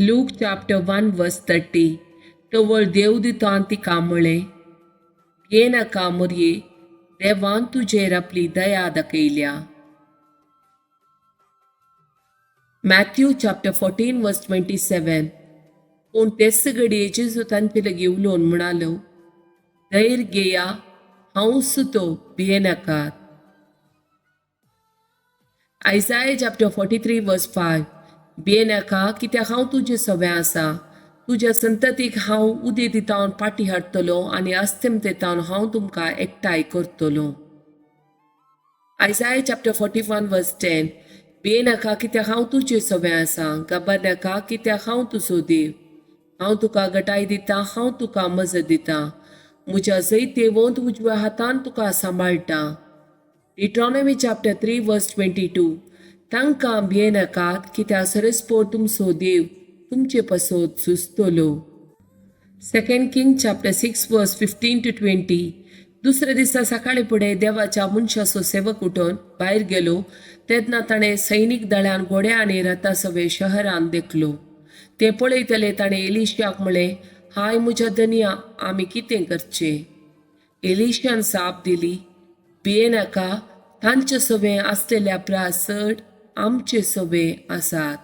Luke chapter 1 verse 30. टवळ देवदूतान तिका म्हळें, भिये नाका मोरये, देवान तुजेर आपली दया दाखयल्या. Matthew chapter 14 verse 27. पूण तेच घडये जेजू तांचे लागीं उलोवन म्हणालो, धैर्य घेया, हांव सुतो, भिये नाकात. Isaiah chapter 43 verse 5. भिये नाका, कित्याक हांव तुजें सवें आसा. तुज्या संततीक हांव उदे दितावन पाटी हाडटलो आनी अस्तंतेतावन हांव तुमकां एकठांय करतलो. Isaiah chapter 41 verse 10. भिये नाका, कित्याक हांव तुजें सवें आसा. घाबर नाका, कित्याक हांव तुजो देव. हांव तुका घटाय दितां, हांव तुका मजत दितां. म्हज्या जैतेवंत उजव्या हातान तुका सांबाळटा. Deuteronomy chapter 3 verse 22. तांकां भिये नाकात, कित्याक सरस्पोर तुमचो देव तुमचे पासत झुजतलो. 2 King chapter 6 verse 15 to 20. दुसऱ्या दिसा सकाळी फुडें देवाच्या मनशाचो सेवक उठोन भायर गेलो. तेन्ना ताणें सैनीक दळान घोडे आनी रथा सवे शहरान देखलो. ते पळयतले ताणें एलिशाक म्हळें, हाय म्हज्या धनया, आमी कितें करचें? एलिशान जाप दिली, भिये नाका, तांचे सवें आसलेल्या प्रास चड आमचे सवें आसात.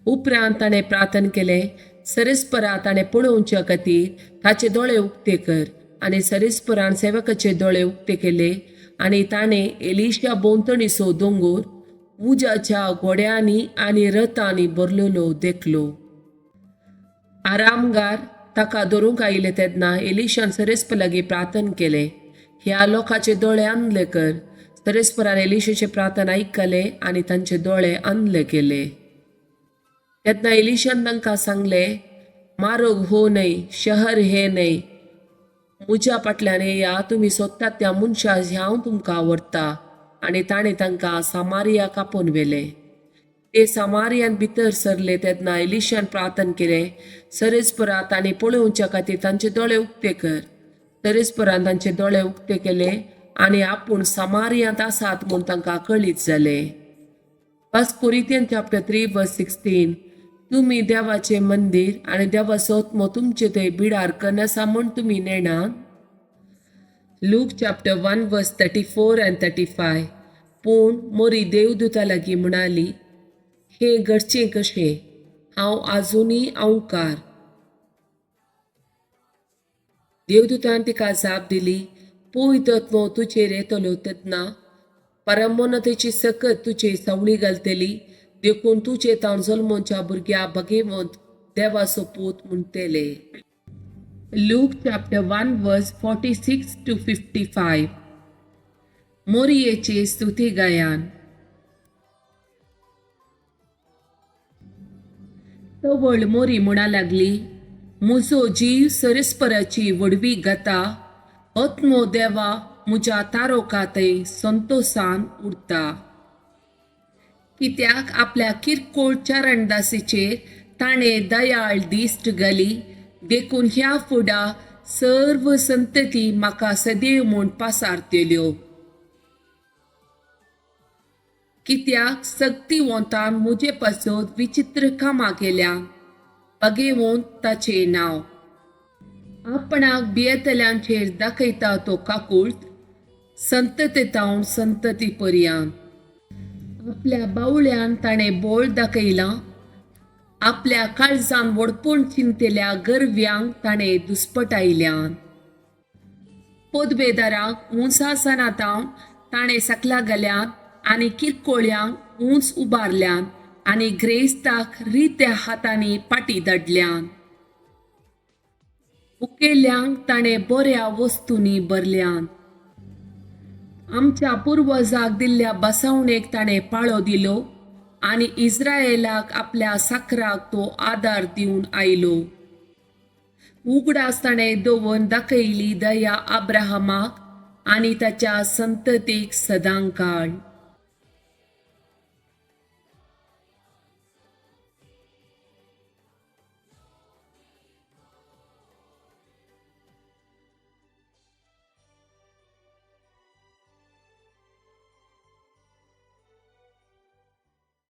उपरांत ताणें प्रार्थना केलें, सरस्परा ताणें पळोवच्या खातीर ताचे दोळे उक्ते कर. आनी सरस्परान सेवकाचे दोळे उक्ते केले आनी ताणें एलिशा भोंवतणीचो दोंगर उजाच्या घोड्यांनी आनी रथांनी भरलेलो देखलो. आरामगार ताका धरूंक आयले तेन्ना एलिशान सरस्प लागीं प्रार्थना केलें, ह्या लोकांचे दोळे अंधले कर. सरस्परान एलिशाचे प्रार्थना आयकले आनी तांचे दोळे अंधले केले. तेन्ना एलिशान तांकां सांगलें, मार्ग हो न्हय, शहर हे न्हय, म्हज्या फाटल्यान येया, तुमी सोदतात त्या मनशा हांव तुमकां व्हरता. आनी ताणें तांकां सामारिया कापून व्हेले. ते सामारियान भितर सरले तेन्ना एलिशान प्रार्थना केलें, सरस्परा तांणी पळोवच्या खातीर तांचे दोळे उक्ते कर. सरस्परान तांचे दोळे उक्ते केले आनी आपूण सामारियांत आसात म्हूण तांकां कळीत जालें. 1 Corinthians chapter 3 verse 16. तुमी देवाचें मंदीर आनी देवाचो आत्मो तुमचे थंय बिडार कनासा म्हूण तुमी नेणात. Luke chapter 1 verse 34 and 35. पूण मोरी देवदूता लागीं म्हणाली, हे घडचें कशें? हांव आजुनी आंवकार. देवदूतान तिका जाप दिली, पवित्र आत्मो तुजेर येतलो तेन्ना परमोन्नतेची सकत तुजे सवळी घालतली. देखून तुजे तावन जल्मोच्या भुरग्या भगेवंत देवाचो पूत म्हणटले. Luke chapter 1 verse 46 to 55. मोरयेचे स्तुती गायन. तवळ मोरी म्हणा लागली, म्हजो जीव सरस्पराची वडवी घाता. आत्मो देवा म्हज्या तारोकातय संतोषान उरता. कित्याक आपल्या किरकोळ चरणदासीचेर ताणें दयाळ दिश्ट घाली. देखून ह्या फुडा सर्व संतती म्हाका सदैव म्हूण पासारतल्यो. कित्याक सक्तिवंतान म्हजे पासत विचित्र कामां केल्या. भगेवंत ताचें नांव. आपणाक भियेतल्यांचेर दाखयता तो काकूळट, संततेतावन संतती पर्यंत. आपल्या बावळ्यान ताणें बोळ दाखयलां. आपल्या काळजान वडपण चिंतेल्या गरव्यांक ताणें दुस्पटायल्यान. पदवेदारांक उंच आसनांतावन ताणें सकला घाल्यान आनी किरकोळ्यांक उंच उबारल्यान आनी ग्रेस्ताक रित्या हातांनी पाटी धाडल्यान. उकेल्यांक ताणें बऱ्या वस्तूंनी भरल्यान. आमच्या पुर्वजाक दिल्ल्या बसवणेक ताणें पाळो दिलो आनी इस्रायेलाक आपल्या साकराक तो आदार दिवन आयलो. उगडास ताणें दवरून दाखयली दया अब्राहमाक आनी ताच्या संततीक सदांकाळ.